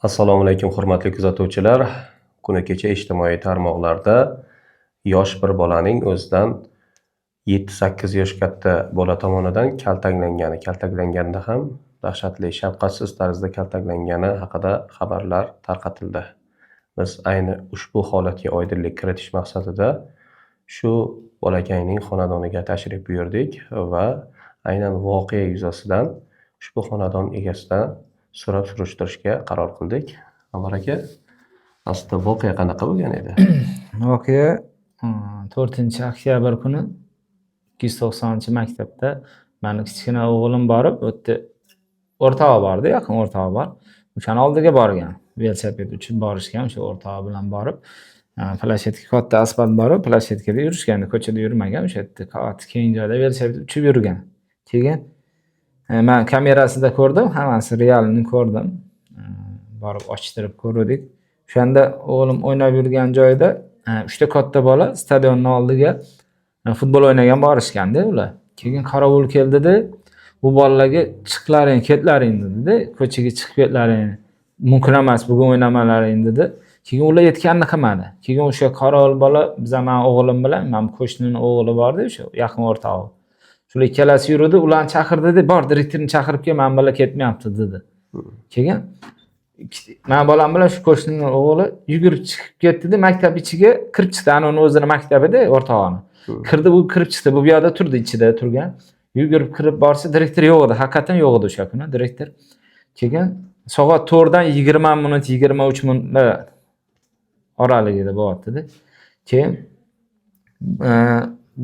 Assalomu alaykum hurmatli kuzatuvchilar. Kuni kecha ijtimoiy tarmoqlarda yosh bir bolaning o'zidan 7-8 yosh katta bola tomonidan kaltaklanganda ham dahshatli, shafqatsiz tarzda kaltaklangani haqida xabarlar tarqatildi. Biz ayni ushbu holatga oydinlik kiritish maqsadida shu bolakayning xonadoniga tashrif buyurdik va aynan voqea yuzasidan ushbu xonadon egasidan so'rab surishtirishga qaror qildik. Anvar aka, aslida voqea qanaqa bo'lgan edi? Voqea 4-oktyabr kuni 290-maktabda meni kichkina o'g'lim borib, u yerda o'rtog'i bordi, yaqin o'rtog'i bor. O'shani oldiga borgan. Velosiped uchib borishgan, o'sha o'rtog'i bilan borib, plashetka katta asfalt borib, plashetkada yurishgan, ko'chada yurmagan, o'sha yerda qavat keng joyda velosiped uchib yurgan. Keyin men kamerasida ko'rdim, hammasi realni ko'rdim. Borib ochtirib ko'rdik. O'shanda o'g'lim o'ynab yurgan joyda 3 ta katta bola stadionning oldiga futbol o'ynagan borishganda ular. Keyin qorovul keldida, bu bolalarga chiqlaring, ketlaring dedi, ko'chaga chiqib ketlaring. Mumkin emas bugun o'ynamalaring dedi. Keyin ular yetganini qilmadi. Keyin o'sha qorovul bola men o'g'lim bilan, men qo'shnining o'g'li bordi, o'sha yaqin o'rtog'i. Shular ikkalasi yurdi, ularni chaqirdi, bor direktorni chaqirib kel, men bola ketmayapti dedi. Keyin men bolam bilan shu qo'shnining o'g'li yugurib chiqib ketdi-da, maktab ichiga kirib chiqdi. Uni o'zining maktabida o'rtog'ini. Kirdi, bu kirib chiqdi. Bu yoqda turdi, ichida turgan. Yugurib kirib borsa, direktor yo'q edi. Haqiqatan yo'q edi o'sha kuni direktor. Keyin soat 4dan 20 minut, 23 minut oraligida bo'lyapti-da. Keyin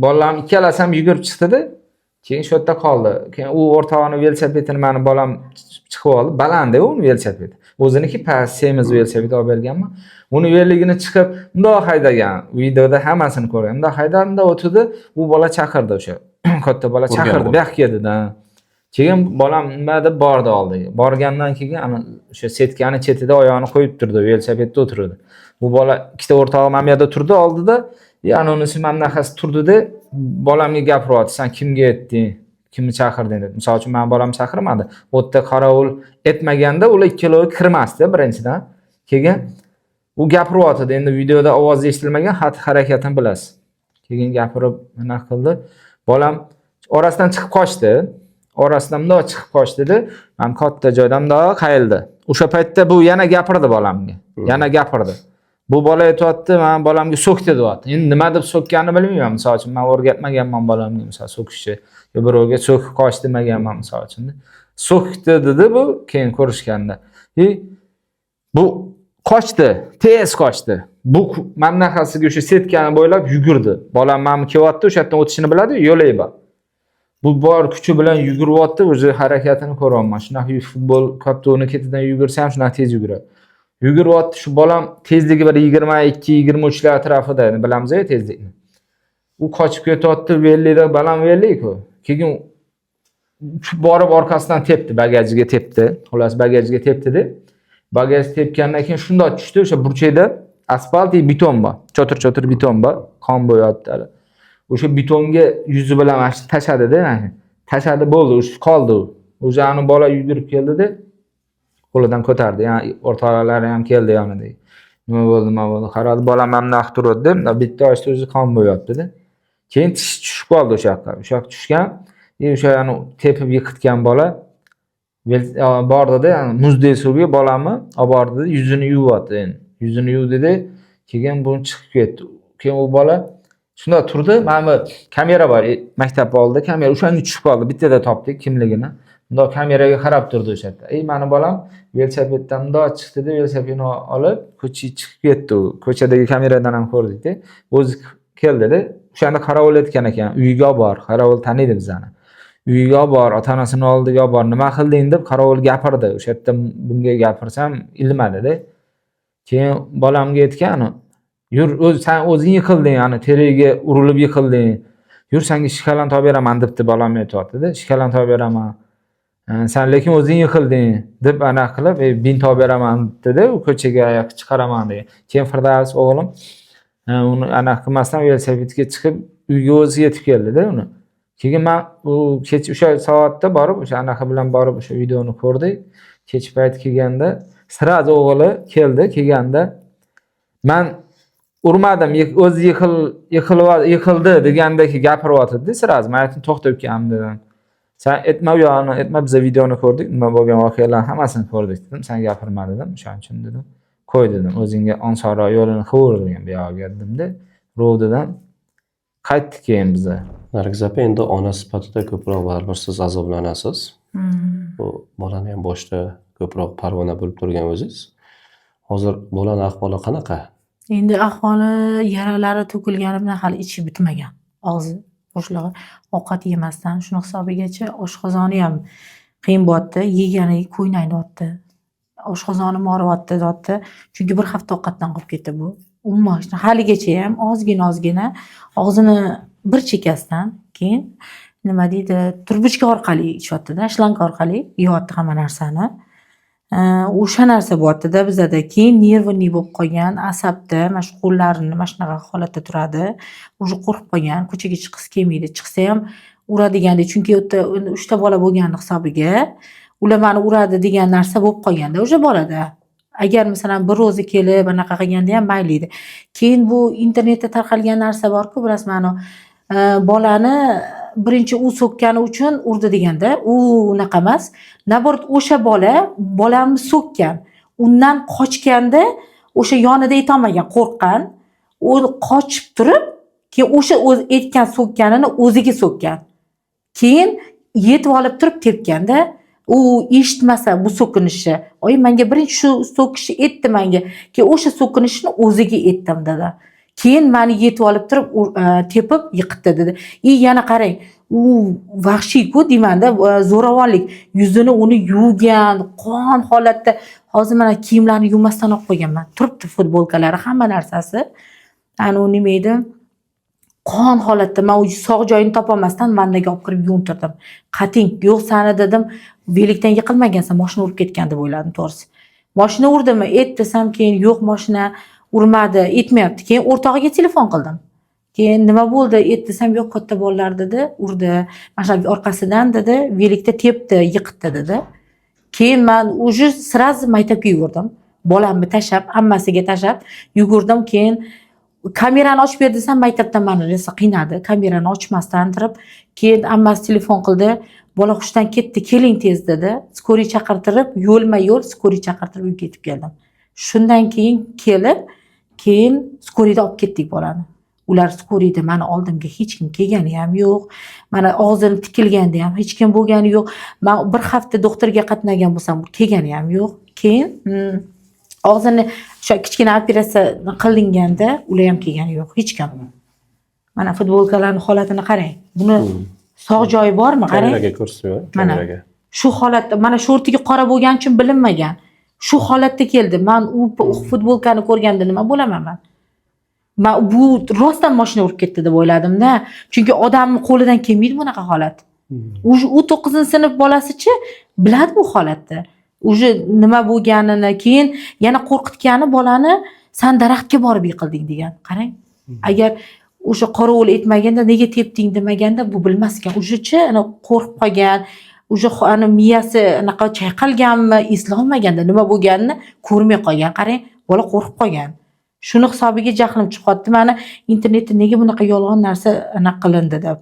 bolalarning ikkalasi ham yugurib chiqdi-da. Keyin shu yerda qoldi. Keyin u o'rtog'ining velosipedini meni bolam chiqib oldi. Baland u velosiped. O'ziniki past semiz velosiped olib berganman. Uni yo'lligini chiqib bundoq haydagan. Videoda hammasini ko'rgan. Bundoq haydanda o'tdi, u bola chaqirdi o'sha. Katta bola chaqirdi, bu yoqqa keldi-da. Keyin bolam nima deb bordi oldiga. Borgandan keyin ana o'sha setkani chetida oyog'ini qo'yib turdi, velosipedda o'tirdi. Bu bola ikkita o'rtog'i mana bu yerda turdi oldida. Yani unisi mamlakasi turdi-da, bolamga gapiryapti. Sen kimga aytding? Kimni chaqirding deb. Misol uchun men bolam chaqirmadi. U yerda qorovul etmaganda ular ikkalovi kirmasdi birinchidan. Keyin u gapiryapti. Endi videoda ovozi eshitilmagan, xatti-harakatini bilasiz. Keyin gapirib nima qildi? Bolam orasidan chiqib qochdi. Orasidan bundoq chiqib qochdi-da, men katta joydan bundoq qayildi. O'sha paytda bu yana gapirdi bolamga. Yana gapirdi. Bu bola aytayapti, men bolamga so'kdi deyapti. Endi nima deb so'kkanini bilmayman. Misol uchun men o'rgatmaganman bolamga, misol so'kishni. Yo birovga so'kib qoch demaganman misol uchun. So'kdi dedi bu, keyin ko'rishganda. Bu qochdi, tez qochdi. Bu mamlakasiga o'sha setkani bo'ylab yugurdi. Bolam meni kelyapti, o'sha yerdan o'tishini biladi, yo'lay bor. Bu bor kuchi bilan yuguryapti, o'zi harakatini ko'ryapman. Shunaqa futbol kaptoni ketidan yugursa ham shunaqa tez yuguradi. Yuguryapti, shu bolam tezligi bir 22-23 lar atrofida, bilamiz-ku tezlikni. U qochib ketyapti, velida balam vellik-ku. Keyin borib orqasidan tepdi, bagajiga tepdi. Xolos bagajiga tepdi-da. Bagaj tepgandan keyin shundoq tushdi, o'sha burchakda asfalt va beton bor. Chotir-chotir beton bor, qon bo'yapti. O'sha betonga yuzi bilan tashadi-da, tashadi bo'ldi, o'sha qoldi. O'zani bola yugurib keldi-da, qo'lidan ko'tardi. Ya'ni o'rtoqlari ham keldi yoniga. Nima bo'ldi? Qaradi, bolam ham naq turibdi. Bitta ochdi, o'zi qon bo'yapti-da. Keyin tushib qoldi o'sha yoqqa. O'sha yoqqa tushgan, o'sha yani tepib yiqitgan bola bordi-da, yani muzdek suvga bolamni olib bordi, yuzini yuvyapti endi. Yuzini yuvdi-da, keyin buni chiqib ketdi. Keyin u bola shunda turdi. Mana kamera bor, maktab oldida kamera. O'shanga tushib qoldi. Bittada topdik kimligini. Bundoq kameraga qarab turdi o'sha yerda. Meni bolam velosipeddan bundoq chiqdi-da, velosipedni olib ko'chaga chiqib ketdi. Ko'chadagi kameradan ham ko'rdik-da. O'zi keldi-da. O'shanda qorovul etgan ekan. Uyiga bor, qorovul taniydi bizani. Uyiga bor, ota-onasining oldiga bor. Nima qilding deb qorovul gapirdi. O'sha yerda bunga gapirsam ilmadi-da. Keyin bolamga aytgan, "Yur, sen o'zing yiqilding, yani teriga urilib yiqilding. Yur, senga shikalan topib beraman" debdi bolam aytayapti-da. Shikalan topib beraman. Sen lekin o'zing yiqilding deb ana qilib, bin topib beraman dedi, u ko'chaga oyoq chiqaraman degan. Keyin Firdavs o'g'lim uni ana qilmasdan velosipedga chiqib uyga o'zi yetib keldi-da uni. Keyin men u kech o'sha soatda borib, o'sha anaqa bilan borib o'sha videoni ko'rdik. Kech payt kelganda Siraj o'g'li kelganda men urmadim, o'zi yiqildi degandek gapiryotdi Siraj. Men aytdim to'xtab keldim dedim. Sen etma bu yo'qni, etma, biz videoni ko'rdik, nima bo'lgan voqealarning hammasini ko'rdik dedim. Sen gapirma dedim, o'shaning uchun dedim. Qo'y dedim, o'zingga Onsoro yo'lini qilver degan bu yoqqa dedimda, Rovdidan qaytdik keyin biza. Nargiz opa, endi ona sifatida ko'proq baribir siz azoblanasiz. Bu bolani ham boshda ko'proq parvona bo'lib turgan o'zingiz. Hozir bolani ahvoli qanaqa? Endi ahvoli yaralari to'kilgani bilan hali ichi bitmagan. Og'zi bo'shlig'i, ovqat yemasdan shuni hisobigacha oshqozoni ham qiyin bo'lyapti, yeganiga ko'ynayapti. Oshqozoni og'riyapti. Chunki bir hafta ovqatdan qolib ketdi bu. Umuman haligacha ham ozgina og'zini bir chekkasidan keyin nima deydi, turbuchka orqali ichyapti-da, shlanka orqali yeyapti hamma narsani. O'sha narsa bo'lyapti-da bizada. Keyin nervli bo'lib qolgan, asabda, mana shu qo'llarini mana shunaqa holatda turadi. O'sha qo'rqib qolgan, ko'chaga chiqisi kelmaydi. Chiqsa ham uradigandek, chunki u yerda 3 ta bola bo'lgan hisobiga ular meni uradi degan narsa bo'lib qolganda o'sha bolada. Agar masalan bir o'zi kelib anaqa qilganda ham mayli edi. Keyin bu internetda tarqalgan narsa bor-ku, bilasizmi, bolani birinchi u so'kkani uchun urdi deganda, u unaqa emas. Naborat o'sha bolamni so'kkan, undan qochganda o'sha yonida etolmagan, qo'rqqan. U qochib turib, keyin o'sha o'zi etgan so'kkanini o'ziga so'kkan. Keyin yetib olib turib tepganda, u eshitmasa bu so'kinishni, "Oy, menga birinchi shu so'kishi etdi menga." Keyin o'sha so'kinishni o'ziga etdim dedi. Keyin meni yetib olib turib tepib yiqitdi dedi. Yana qarang, u vahshiy-ku deymanda, zo'ravonlik. Yuzini uni yuvgan, qon holatda. Hozir mana kiyimlarni yuvmasdan olib qo'yganman. Turibdi futbolkalari, hamma narsasi. Nima edi? Qon holatda. Men u sog' joyini topolmasdan vannaga olib kirib yuvintirdim. Qating, yo'q sani dedim, velikdan yiqilmagansan, mashina urib ketgan deb o'yladim to'g'risi. Mashina urdimi? Et desam, keyin yo'q, mashina urmadi, etmayapti. Keyin o'rtog'iga telefon qildim. Keyin nima bo'ldi? Et desam, yo'q, katta bolalar dedi, urdi. Mashina orqasidan dedi, velikda tepdi, yiqitdi dedi. Keyin men уже сразу maktabga yugurdim. Bolamni tashab, hammasiga tashab yugurdim. Keyin kamerani ochib ber desam, maktabdan meni rosa qiynadi. Kamerani ochmasdan turib, keyin ammasi telefon qildi. Bola hushdan ketdi, keling tez dedi. Skoriy chaqirtirib, yo'lma-yo'l skoriy chaqirtirib uyga yetib keldim. Shundan keyin kelib, keyin skoriyda olib ketdik bolani. Ular skoriyda meni oldimga hech kim kelgani ham yo'q. Mana og'zini tikilganda ham hech kim bo'lgani yo'q. Men bir hafta doktorga qatnagan bo'lsam, kelgani ham yo'q. Keyin og'zini o'sha kichkina operatsiya qilinganda ular ham kelgani yo'q, hech kim. Mana futbolkalarning holatini qarang. Buni sog' joyi bormi? Qarang. Kameraga ko'rsatib, kameraga. Shu holatda, mana shu o'rtiga qora bo'lgani uchun bilinmagan. Shu holatda keldi. Men u futbolkani ko'rganda nima bo'laman men? Men bu rostdan mashina urib ketdi deb o'yladim-da. Chunki odamning qo'lidan kelmaydi bunaqa holat. U 9-sinf bolasichi biladi bu holatda. Uje nima bo'lganini, keyin yana qo'rqitgani bolani, "Sen daraxtga borib yiqilding" degan. Qarang. Agar o'sha qorovul etmaganda, "Nega tepding" demaganda bu bilmas ekan. Ujechi qo'rqib qolgan, uje miyasi anaqa chayqalganmi, eslolmaganda nima bo'lganini ko'rmay qolgan. Qarang, bola qo'rqib qolgan. Shuni hisobiga jahlim chiqyapti. Mana internetda nega bunaqa yolg'on narsa anaqa qilindi deb.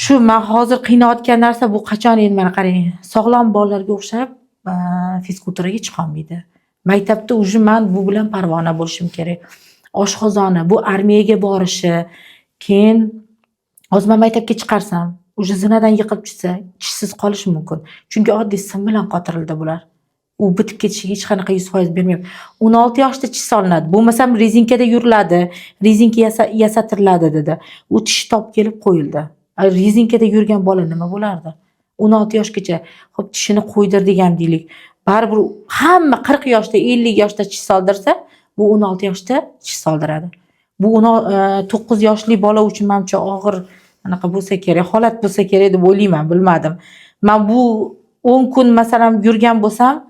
Shu men hozir qiynayotgan narsa bu qachon endi mana qarang, sog'lom bolalarga o'xshab fizkulturaga chiqa olmaydi. Maktabda uje men bu bilan parvona bo'lishim kerak. Oshqozoni, bu armiyaga borishi, keyin hozir men maktabga chiqarsam, uje zinadan yiqilib tushsa, tishsiz qolishi mumkin. Chunki oddiy sim bilan qotirildi bular. U bitib ketishiga hech qanaqa 100% bermayman. 16 yoshda tish solinadi. Bo'lmasam rezinkada yuriladi, rezinka yasatiriladi dedi. U tish topib kelib qo'yildi. Rezinkada yurgan bola nima bo'lardi? 16 yoshgacha xo'p tishini qo'ydir degan deylik. Baribir hamma 40 yoshda, 50 yoshda tish soldirsa, bu 16 yoshda tish soldiradi. Bu 9 yoshli bola uchun menimcha og'ir anaqa bo'lsa kerak, holat bo'lsa kerak deb o'ylayman, bilmadim. Men bu 10 kun masalan yurgan bo'lsam,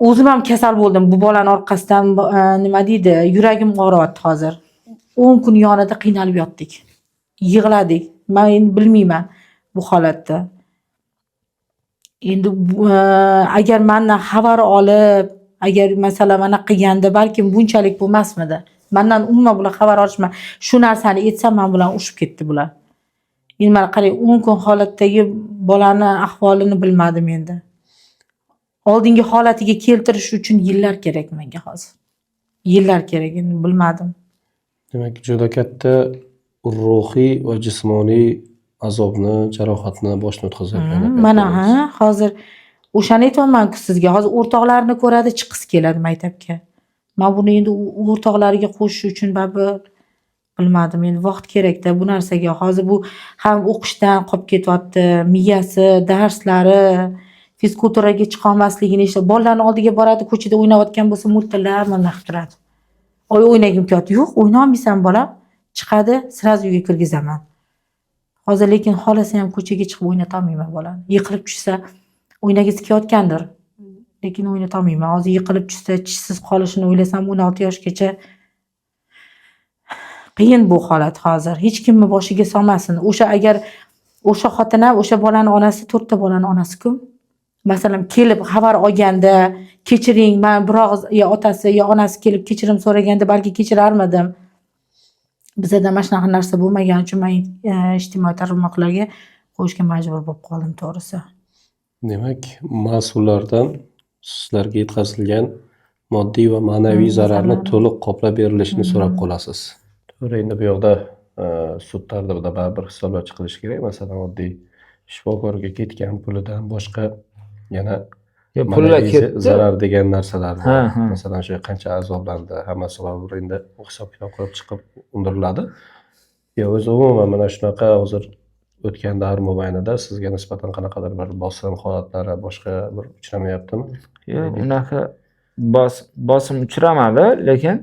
o'zim ham kasal bo'ldim. Bu bolani orqasidan nima deydi, yuragim og'riyapti hozir. 10 kun yonida qiynalib yotdik. Yig'ladik. Men endi bilmayman bu holatda. Endi agar mendan xabar olib, agar masalan mana qilganda balkim bunchalik bo'lmasmidi. Mendan umuman bular xabar olishmadi. Shu narsani aytsam men bilan urushib ketdi bular. Endi mana qarang 10 kun holatdagi bolani ahvolini bilmadim endi. Oldingi holatiga keltirish uchun yillar kerak menga hozir. Yillar kerak, endi bilmadim. Demak, juda katta ruhiy va jismoniy azobni, jarohatni boshdan o'tkazayotgan. Mana hozir o'shani aytyapman-ku sizga. Hozir o'rtoqlarini ko'radi, chiqqisi keladi maktabga. Men buni endi o'rtoqlariga qo'shish uchun baribir bilmadim. Endi vaqt kerak-da bu narsaga. Hozir bu ham o'qishdan qolib ketyapti, miyasi, darslari, fizkulturaga chiqa olmasligini eshitib, bolalarning oldiga boradi, ko'chada o'ynayotgan bo'lsa, mo'ltillab mana qilib turadi. Oy o'ynagim kelyapti. Yo'q, o'ynolmaysan bolam. Chiqadi, sirazi uyga kirgizaman. Hozir lekin xolasi ham ko'chaga chiqib o'ynata olmayman bolani. Yiqilib tushsa, o'ynagisi kelayotgandir. Lekin o'ynata olmayman. Hozir yiqilib tushsa, tishsiz qolishini o'ylasam, 16 yoshgacha qiyin bu holat hozir. Hech kimni boshiga solmasin. Agar o'sha xotin ham, o'sha bolaning onasi 4 ta bolaning onasi-ku. Masalan, kelib xabar olganda, kechiring, men bir og'iz yo otasi yo onasi kelib kechirim so'raganda balki kechirarmidim. Bizda mana shunaqa narsa bo'lmagani uchun men ijtimoiy tarmoqlarga qo'yishga majbur bo'lib qoldim to'g'risi. Demak, mas'ullardan sizlarga yetkazilgan moddiy va ma'naviy zararni to'liq qoplab berilishini so'rab qolasiz. To'g'ri, endi bu yoqda sud tartibida baribir hisoblachi qilish kerak. Masalan, oddiy shifokorga ketgan pulidan boshqa yana pullar ketdi. zarar degan narsalarni, masalan, o'sha qancha azoblandi, hammasi baribir endi hisob-kitob qilib chiqib undiriladi. Yo, o'zi umuman mana shunaqa hozir o'tgan davr mobaynida sizga nisbatan qanaqadir bir bosim holatlari boshqa bir uchramayaptimi? Yo'q, unaqa bosim uchramadi, lekin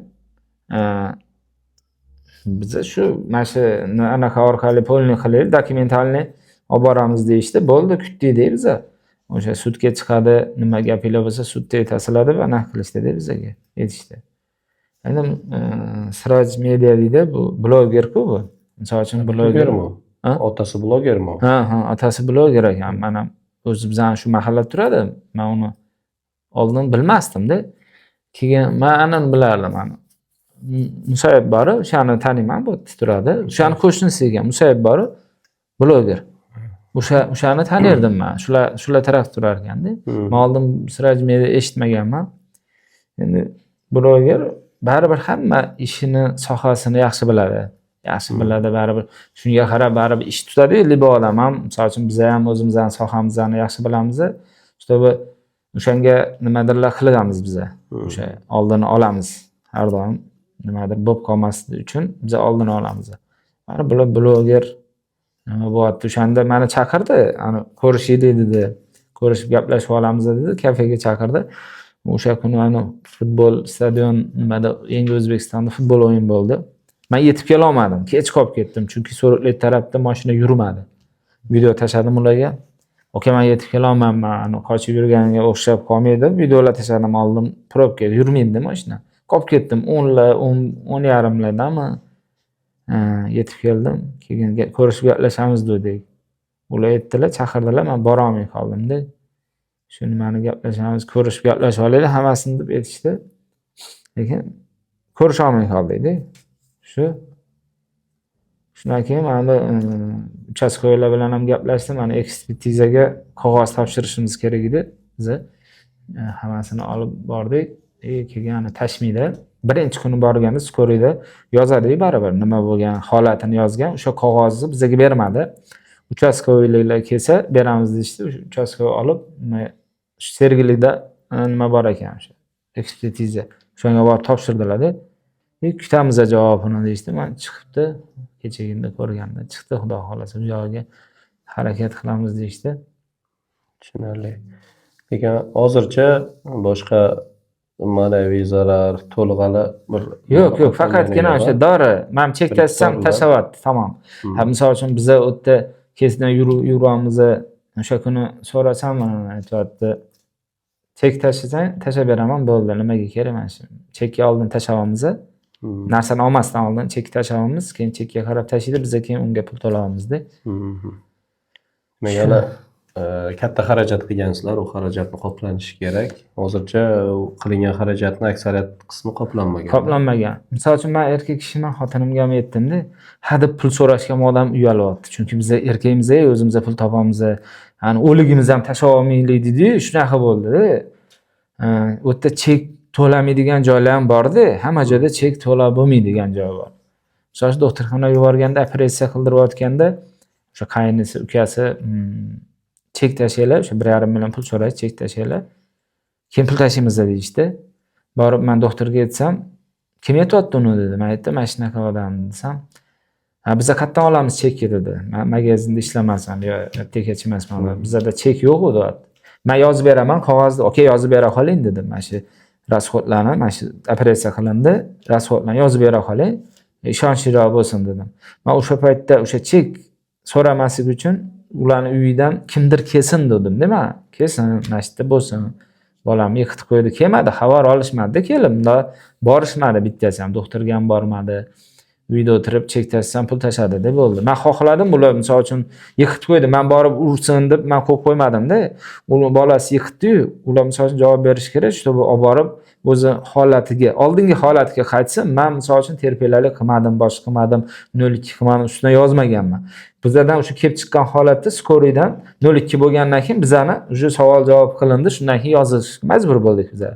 biza shu mana shu anaqa orqali polni qilib, dokumentalni olib boramiz deyishdi. Bo'ldi, kutdik biza. O'sha sudga chiqadi, nima gapinglar bo'lsa sudda aytasizlar deb anaqa qilishdi bizaga, aytishdi. Endi Siroj Media deydi, bu bloger-ku bu. Misol uchun blogermi? Otasi blogermi? Ha, otasi bloger ekan. Mana o'zi bizani shu mahallada turadi. Men uni oldin bilmasdim-da. Keyin men anani bilardim mana. Musayyib bori, o'shani taniyman, bu yerda turadi. O'shani qo'shnisi ekan, Musayyib bori bloger. O'shani tanirdim men. Shular taraf turar ekanda. Men oldin Siroj Media eshitmaganman. Endi bloger baribir hamma ishini, sohasini yaxshi biladi. Yaxshi biladi baribir. Shunga qarab baribir ish tutadi-yu, libo odam ham, misol uchun biz ham o'zimizning sohamizni yaxshi bilamiz. Чтобы o'shanga nimadirlar qilamiz biz. O'sha oldini olamiz. Har doim nimadir bo'lib qolmasligi uchun biz oldini olamiz. Mana bular bloger nima bo'lyapti? O'shanda meni chaqirdi, ani ko'rishaylik dedi. Ko'rishib gaplashib olamiz dedi, kafega chaqirdi. O'sha kuni ana futbol stadion nimada Yangi O'zbekistonda futbol o'yin bo'ldi. Men yetib kela olmadim. Kech qolib ketdim, chunki So'rikli tarafda mashina yurmadi. Video tashladim ularga. Oke, men yetib kela olmayman, qochib yurganiga o'xshab qolmaydi. Videolar tashladim, oldim, probka yurmaydi mashina. Qolib ketdim 10:30lardami yetib keldim. Keyin ko'rishib gaplashamiz dedik. Ular aytdilar, chaqirdilar, men bora olmay qoldim-da. Shu nimani gaplashamiz, ko'rishib gaplashib olaylik hammasini deb aytishdi. Lekin ko'risha olmay qoldik-da. Shundan keyin mana uchastkoylar bilan ham gaplashdim. Mana ekspertizaga qog'oz topshirishimiz kerak edi. Biz hammasini olib bordik. Keyin tashmida birinchi kuni borganda skorida yozadi baribir nima bo'lgan holatini yozgan. O'sha qog'ozni bizga bermadi. Uchastkoylar kelsa beramiz deydi. Uchastkoy olib Sergelida nima bor ekan o'sha ekspertiza. Shunga borib topshirdilar-da. Kutamiz javobini deydi. Men chiqibdi, kechagina ko'rganda chiqdi, xudo xolasa bu joyga harakat qilamiz deydi. Tushunarli. Lekin hozircha boshqa ma'naviy zarar, to'lg'ali bir yo'q, faqatgina o'sha dori. Men chekkasam tashavatdi, tamom. Misol uchun biz u yerda kesdan yuramiz. O'sha kuni so'rasam aytibdi. Chek tashlasang, tashlab beraman, bo'ldi. Nimaga kerak mana shu? Chekka oldin tashlaymiz. Narsani olmasdan oldin chekka tashlaymiz, keyin chekka qarab tashlaydi, biz keyin unga pul to'laymiz-da. Mana katta xarajat qilgansizlar, u xarajatni qoplanishi kerak. Hozircha u qilingan xarajatni aksariyat qismi qoplanmagan. Qoplanmagan. Misol uchun men erkak kishiman, xotinimga ham aytdimda, hadeb pul so'rashga ham odam uyalyapti. Chunki biz erkakmiz, o'zimizga pul topamiz. Ya'ni o'ligimizni ham tashlab olmaylik dedi, shunaqa bo'ldi-da. U yerda chek to'lamaydigan joylar ham bor-da, hamma joyda chek to'lab bo'lmaydigan joy bor. Misol uchun doktorxonaga yuborganda, operatsiya qildirayotganda o'sha qaynisi, ukasi chek tashlaylar, o'sha 1,5 million pul so'raydi, chek tashlaylar. Keyin pul tashlaymiz deyishdi. Borib men doktorga aytsam, kim aytyapti uni dedi. Men aytdim, mana shunaqa odam desam, ha biz qayerdan olamiz chekni dedi. Men magazinda ishlamasam, yo aptekachi emasman. Bizda chek yo'q u deyapti. Men yozib beraman qog'ozda. Okey, yozib bera qoling dedim. Mana shu rasxodlarni, mana shu operatsiya qilindi, rasxodlarni yozib bera qoling. Ishonchliroq bo'lsin dedim. Men o'sha paytda o'sha chek so'ramaslik uchun ularning uyidan kimdir kelsin dedim-da men. Kelsin, mana shu yerda bo'lsin. Bolamni yiqitib qo'ydi, kelmadi, xabar olishmadi, kelimda borishmadi, bittasi ham doktorga ham bormadi. Uyda o'tirib chek tashsam pul tashadi deb bo'ldi. Men xohladim bular misol uchun yiqitib qo'ydi, men borib ursin deb men qo'yib qo'ymadim-da. Uni bolasi yiqitdi-yu, ular misol uchun javob berish kerak, shu olib borib o'zi holatiga, oldingi holatiga qaytsin. Men misol uchun terpelalik qilmadim, boshqa qilmadim, 02 qilmadim, ustuna yozmaganman. Bizlardan o'sha kelib chiqqan holatda skoridan 02 bo'lgandan keyin bizani o'sha savol javob qilindi, shundan keyin yozishga majbur bo'ldik bizlar.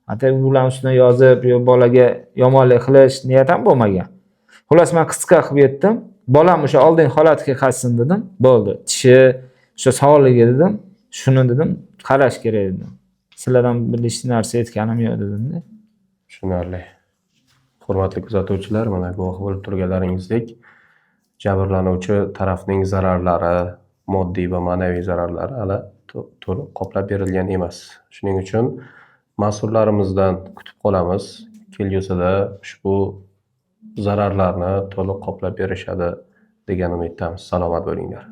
Hatto ular ustuna yozib, bolaga yomonlik qilish niyat ham bo'lmagan. Xullas men qisqa qilib aytdim. Bolam o'sha oldingi holatiga qaytsin dedim. Bo'ldi. Tishi, o'sha sog'ligi dedim. Shuni dedim, qarash kerak dedim. Sizlardan bilish narsa aytganim yo'q dedim-da. Tushunarli. Hurmatli kuzatuvchilar, mana guvoh bo'lib turganlaringizdek, jabrlanuvchi tarafning zararlari, moddiy va ma'naviy zararlari hali to'liq qoplab berilgan emas. Shuning uchun mas'ullarimizdan kutib qolamiz, kelgusida ushbu zararlarni to'liq qoplab berishadi degan umiddamiz. Salomat bo'linglar.